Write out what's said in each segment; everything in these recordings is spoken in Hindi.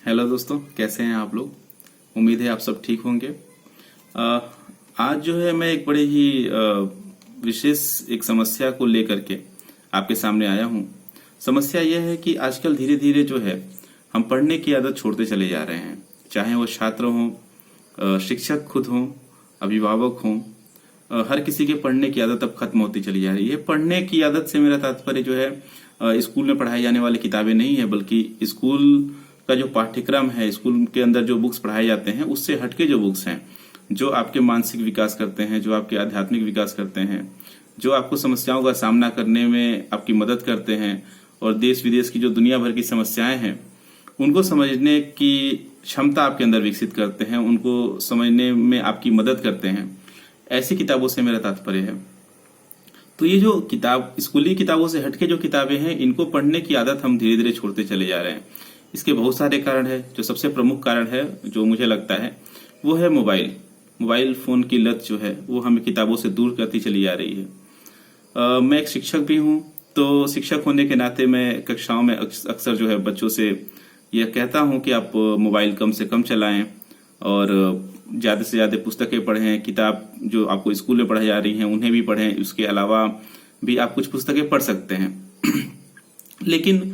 हेलो दोस्तों, कैसे हैं आप लोग। उम्मीद है आप सब ठीक होंगे। आज जो है मैं एक बड़े ही विशेष एक समस्या को लेकर के आपके सामने आया हूं। समस्या यह है कि आजकल धीरे धीरे जो है हम पढ़ने की आदत छोड़ते चले जा रहे हैं, चाहे वो छात्र हों, शिक्षक खुद हों, अभिभावक हों। हर किसी के पढ़ने की आदत अब खत्म होती चली जा रही है। पढ़ने की आदत से मेरा तात्पर्य जो है स्कूल में पढ़ाई जाने वाली किताबें नहीं है, बल्कि स्कूल का जो पाठ्यक्रम है, स्कूल के अंदर जो बुक्स पढ़ाए जाते हैं उससे हटके जो बुक्स हैं, जो आपके मानसिक विकास करते हैं, जो आपके आध्यात्मिक विकास करते हैं, जो आपको समस्याओं का सामना करने में आपकी मदद करते हैं और देश विदेश की जो दुनिया भर की समस्याएं हैं उनको समझने की क्षमता आपके अंदर विकसित करते हैं, उनको समझने में आपकी मदद करते हैं, ऐसी किताबों से मेरा तात्पर्य है। तो ये जो किताब स्कूली किताबों से हटके जो किताबें हैं, इनको पढ़ने की आदत हम धीरे धीरे छोड़ते चले जा रहे हैं। इसके बहुत सारे कारण है। जो सबसे प्रमुख कारण है, जो मुझे लगता है, वो है मोबाइल फोन की लत जो है वो हमें किताबों से दूर करती चली जा रही है। मैं एक शिक्षक भी हूँ, तो शिक्षक होने के नाते मैं कक्षाओं में अक्सर जो है बच्चों से यह कहता हूँ कि आप मोबाइल कम से कम चलाएं और ज्यादा से ज्यादा पुस्तकें पढ़ें। किताब जो आपको स्कूल में पढ़ाई जा रही हैं उन्हें भी पढ़ें, उसके अलावा भी आप कुछ पुस्तकें पढ़ सकते हैं। लेकिन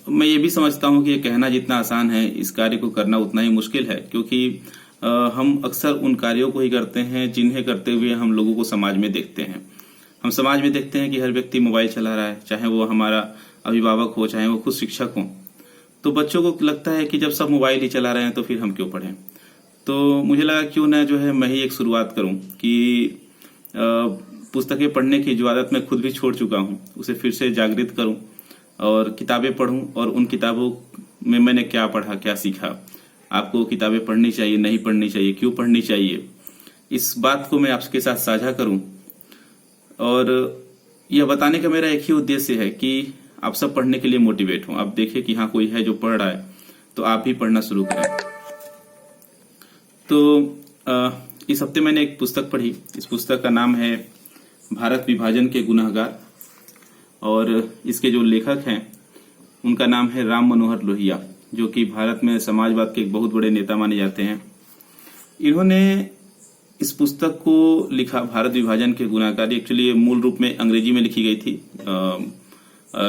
मैं ये भी समझता हूँ कि ये कहना जितना आसान है, इस कार्य को करना उतना ही मुश्किल है, क्योंकि हम अक्सर उन कार्यों को ही करते हैं जिन्हें करते हुए हम लोगों को समाज में देखते हैं। हम समाज में देखते हैं कि हर व्यक्ति मोबाइल चला रहा है, चाहे वो हमारा अभिभावक हो, चाहे वो खुद शिक्षक हो। तो बच्चों को लगता है कि जब सब मोबाइल ही चला रहे हैं तो फिर हम क्यों पढ़ें। तो मुझे लगा क्यों ना जो है मैं ही एक शुरुआत करूं कि पुस्तकें पढ़ने की जो आदत मैं खुद भी छोड़ चुका हूं उसे फिर से जागृत करूं और किताबें पढूं, और उन किताबों में मैंने क्या पढ़ा, क्या सीखा, आपको किताबें पढ़नी चाहिए, नहीं पढ़नी चाहिए, क्यों पढ़नी चाहिए, इस बात को मैं आपके साथ साझा करूं। और यह बताने का मेरा एक ही उद्देश्य है कि आप सब पढ़ने के लिए मोटिवेट हों। आप देखें कि हाँ कोई है जो पढ़ रहा है तो आप भी पढ़ना शुरू करें। तो इस हफ्ते मैंने एक पुस्तक पढ़ी। इस पुस्तक का नाम है भारत विभाजन के गुनहगार, और इसके जो लेखक हैं उनका नाम है राम मनोहर लोहिया, जो कि भारत में समाजवाद के एक बहुत बड़े नेता माने जाते हैं। इन्होंने इस पुस्तक को लिखा, भारत विभाजन के गुनहगार। एक्चुअली ये मूल रूप में अंग्रेजी में लिखी गई थी।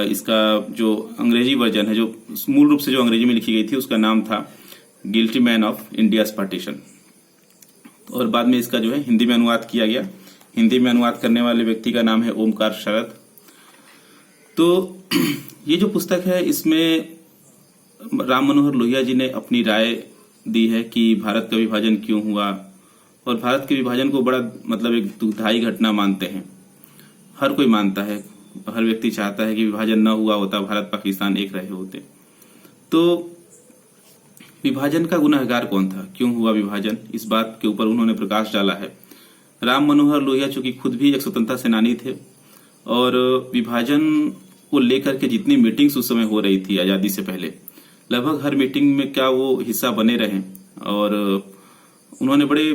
इसका जो अंग्रेजी वर्जन है, जो मूल रूप से जो अंग्रेजी में लिखी गई थी, उसका नाम था guilty man of India's partition, और बाद में इसका जो है हिंदी में अनुवाद किया गया। हिंदी में अनुवाद करने वाले व्यक्ति का नाम है ओमकार शरद। तो ये जो पुस्तक है, इसमें राम मनोहर लोहिया जी ने अपनी राय दी है कि भारत का विभाजन क्यों हुआ, और भारत के विभाजन को बड़ा एक दुखदाई घटना मानते हैं। हर कोई मानता है, हर व्यक्ति चाहता है कि विभाजन न हुआ होता, भारत पाकिस्तान एक रहे होते। तो विभाजन का गुनहगार कौन था, क्यों हुआ विभाजन, इस बात के ऊपर उन्होंने प्रकाश डाला है। राम मनोहर लोहिया चूंकि खुद भी एक स्वतंत्रता सेनानी थे, और विभाजन को लेकर के जितनी मीटिंग्स उस समय हो रही थी आजादी से पहले, लगभग हर मीटिंग में क्या वो हिस्सा बने रहे, और उन्होंने बड़े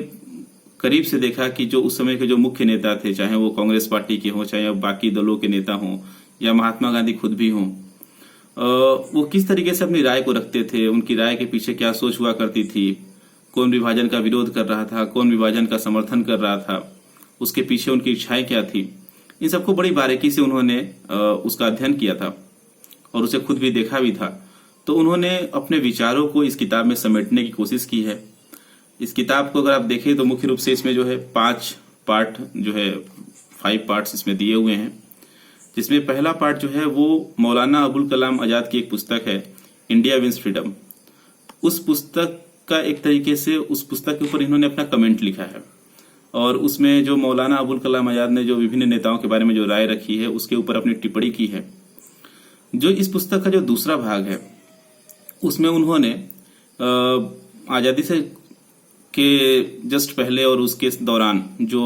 करीब से देखा कि जो उस समय के जो मुख्य नेता थे, चाहे वो कांग्रेस पार्टी के हों, चाहे बाकी दलों के नेता हों, या महात्मा गांधी खुद भी हों, वो किस तरीके से अपनी राय को रखते थे, उनकी राय के पीछे क्या सोच हुआ करती थी, कौन विभाजन का विरोध कर रहा था, कौन विभाजन का समर्थन कर रहा था, उसके पीछे उनकी इच्छाएं क्या थी, इन सबको बड़ी बारीकी से उन्होंने उसका अध्ययन किया था और उसे खुद भी देखा भी था। तो उन्होंने अपने विचारों को इस किताब में समेटने की कोशिश की है। इस किताब को अगर आप देखें तो मुख्य रूप से इसमें जो है 5 पार्ट जो है 5 पार्ट्स इसमें दिए हुए हैं, जिसमें पहला पार्ट जो है वो मौलाना अबुल कलाम आजाद की एक पुस्तक है, इंडिया विंस फ्रीडम। उस पुस्तक का एक तरीके से उस पुस्तक के ऊपर इन्होंने अपना कमेंट लिखा है, और उसमें जो मौलाना अबुल कलाम आजाद ने जो विभिन्न नेताओं के बारे में जो राय रखी है उसके ऊपर अपनी टिप्पणी की है। जो इस पुस्तक का जो दूसरा भाग है उसमें उन्होंने आजादी से के जस्ट पहले और उसके दौरान जो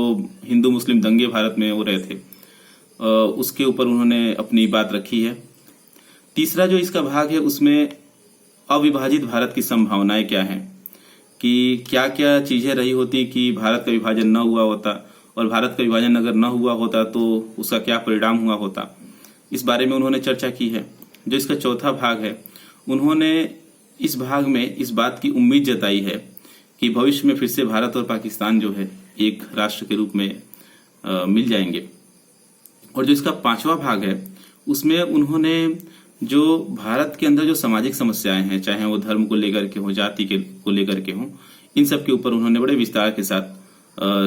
हिंदू मुस्लिम दंगे भारत में हो रहे थे उसके ऊपर उन्होंने अपनी बात रखी है। तीसरा जो इसका भाग है उसमें अविभाजित भारत की संभावनाएं क्या हैं, कि क्या क्या चीजें रही होती कि भारत का विभाजन न हुआ होता, और भारत का विभाजन अगर न हुआ होता तो उसका क्या परिणाम हुआ होता, इस बारे में उन्होंने चर्चा की है। जो इसका चौथा भाग है, उन्होंने इस भाग में इस बात की उम्मीद जताई है कि भविष्य में फिर से भारत और पाकिस्तान जो है एक राष्ट्र के रूप में मिल जाएंगे। और जो इसका 5वां भाग है उसमें उन्होंने जो भारत के अंदर जो सामाजिक समस्याएं हैं, चाहे वो धर्म को लेकर के हो, जाति के को लेकर के हो, इन सब के ऊपर उन्होंने बड़े विस्तार के साथ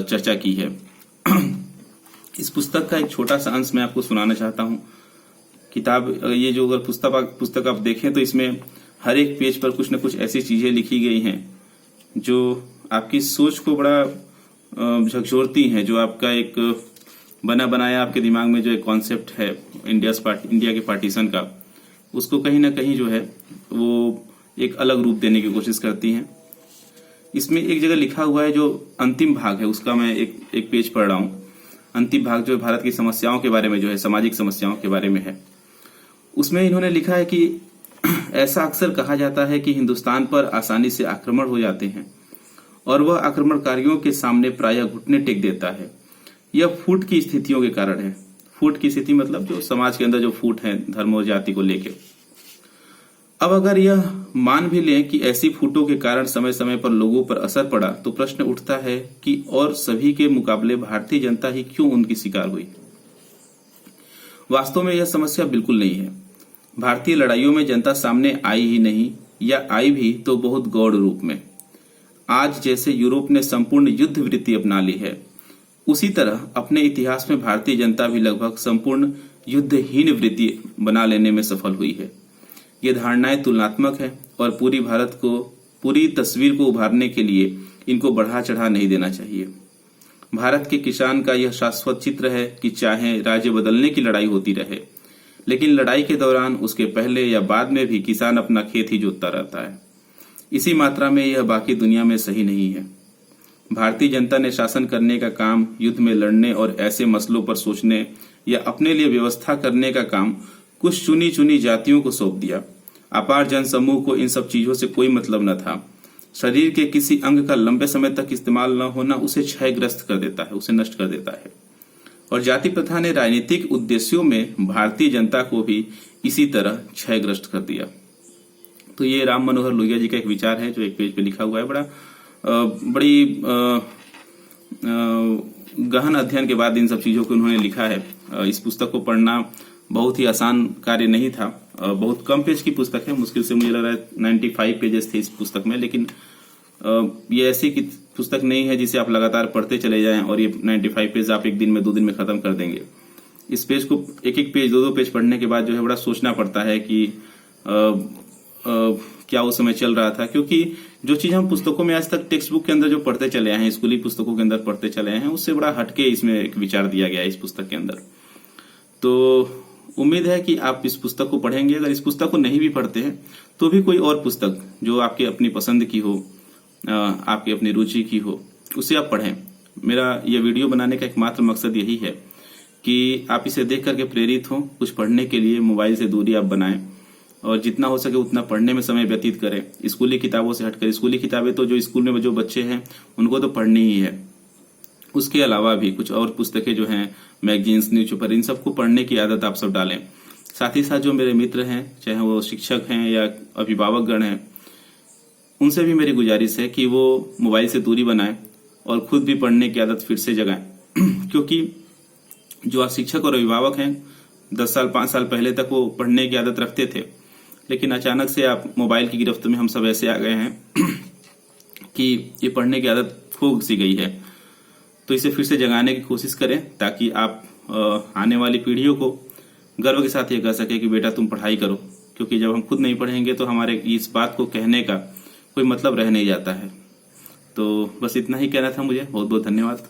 चर्चा की है। इस पुस्तक का एक छोटा सा अंश मैं आपको सुनाना चाहता हूँ। किताब ये जो अगर पुस्तक आप देखें तो इसमें हर एक पेज पर कुछ न कुछ ऐसी चीजें लिखी गई हैं जो आपकी सोच को बड़ा झकझोरती हैं, जो आपका एक बना बनाया आपके दिमाग में जो एक कॉन्सेप्ट है इंडिया के पार्टीशन का, उसको कहीं ना कहीं जो है वो एक अलग रूप देने की कोशिश करती हैं। इसमें एक जगह लिखा हुआ है, जो अंतिम भाग है उसका मैं एक पेज पढ़ रहा हूँ। अंतिम भाग जो भारत की समस्याओं के बारे में जो है, सामाजिक समस्याओं के बारे में है। उसमें इन्होंने लिखा है कि ऐसा अक्सर कहा जाता है कि हिंदुस्तान पर आसानी से आक्रमण हो जाते हैं और वह आक्रमणकारियों के सामने प्रायः घुटने टेक देता है। यह फूट की स्थितियों के कारण है। फूट की स्थिति मतलब जो समाज के अंदर जो फूट है धर्म और जाति को लेकर। अब अगर यह मान भी लें कि ऐसी फूटों के कारण समय समय पर लोगों पर असर पड़ा, तो प्रश्न उठता है कि और सभी के मुकाबले भारतीय जनता ही क्यों उनकी शिकार हुई। वास्तव में यह समस्या बिल्कुल नहीं है। भारतीय लड़ाइयों में जनता सामने आई ही नहीं, या आई भी तो बहुत गौण रूप में। आज जैसे यूरोप ने संपूर्ण युद्ध वृत्ति अपना ली है, उसी तरह अपने इतिहास में भारतीय जनता भी लगभग संपूर्ण युद्धहीन वृत्ति बना लेने में सफल हुई है। ये धारणाएं तुलनात्मक है और पूरी तस्वीर को उभारने के लिए इनको बढ़ा चढ़ा नहीं देना चाहिए। भारत के किसान का यह शाश्वत चित्र है कि चाहे राज्य बदलने की लड़ाई होती रहे, लेकिन लड़ाई के दौरान, उसके पहले या बाद में भी किसान अपना खेत ही जोतता रहता है। इसी मात्रा में यह बाकी दुनिया में सही नहीं है। भारतीय जनता ने शासन करने का काम युद्ध में लड़ने और ऐसे मसलों पर सोचने या अपने लिए व्यवस्था करने का काम कुछ चुनी चुनी जातियों को सौंप दिया। अपार जनसमूह को इन सब चीजों से कोई मतलब न था। शरीर के किसी अंग का लंबे समय तक इस्तेमाल न होना उसे क्षयग्रस्त कर देता है, उसे नष्ट कर देता है। और जाति प्रथा ने राजनीतिक उद्देश्यों में भारतीय जनता को भी इसी तरह क्षयग्रस्त कर दिया। तो ये राम मनोहर लोहिया जी का एक विचार है जो एक पेज पे लिखा हुआ है। बड़ी गहन अध्ययन के बाद इन सब चीजों को उन्होंने लिखा है। इस पुस्तक को पढ़ना बहुत ही आसान कार्य नहीं था। बहुत कम पेज की पुस्तक है, मुश्किल से मुझे लग रहा है 95 पेजेस थे इस पुस्तक में। लेकिन ये ऐसी पुस्तक नहीं है जिसे आप लगातार पढ़ते चले जाएं और ये 95 पेज आप एक दिन में 2 दिन में खत्म कर देंगे। इस पेज को एक पेज 2 पेज पढ़ने के बाद जो है बड़ा सोचना पड़ता है कि क्या उस समय चल रहा था, क्योंकि जो चीज हम पुस्तकों में आज तक टेक्स्ट बुक के अंदर जो पढ़ते चले आए हैं, स्कूली पुस्तकों के अंदर पढ़ते चले आए हैं, उससे बड़ा हटके इसमें एक विचार दिया गया है इस पुस्तक के अंदर। तो उम्मीद है कि आप इस पुस्तक को पढ़ेंगे। अगर इस पुस्तक को नहीं भी पढ़ते हैं तो भी कोई और पुस्तक जो आपके अपनी पसंद की हो, आपकी अपनी रुचि की हो, उसे आप पढ़ें। मेरा यह वीडियो बनाने का एकमात्र मकसद यही है कि आप इसे देख करके प्रेरित हो, कुछ पढ़ने के लिए मोबाइल से दूरी आप बनाएं और जितना हो सके उतना पढ़ने में समय व्यतीत करें। स्कूली किताबों से हटकर, स्कूली किताबें तो जो स्कूल में जो बच्चे हैं उनको तो पढ़नी ही है, उसके अलावा भी कुछ और पुस्तकें जो हैं, मैगजीन्स, न्यूज़पेपर, इन सबको पढ़ने की आदत आप सब डालें। साथ ही साथ जो मेरे मित्र हैं, चाहे वो शिक्षक हैं या अभिभावक गण हैं, उनसे भी मेरी गुजारिश है कि वो मोबाइल से दूरी बनाएं और खुद भी पढ़ने की आदत फिर से जगाएं। क्योंकि जो आप शिक्षक और अभिभावक हैं, 10 साल 5 साल पहले तक वो पढ़ने की आदत रखते थे, लेकिन अचानक से आप मोबाइल की गिरफ्त में हम सब ऐसे आ गए हैं कि ये पढ़ने की आदत खो सी गई है। तो इसे फिर से जगाने की कोशिश करें ताकि आप आने वाली पीढ़ियों को गर्व के साथ ये कह सके कि बेटा तुम पढ़ाई करो। क्योंकि जब हम खुद नहीं पढ़ेंगे तो हमारे इस बात को कहने का कोई मतलब रह नहीं जाता है। तो बस इतना ही कहना था मुझे। बहुत बहुत धन्यवाद।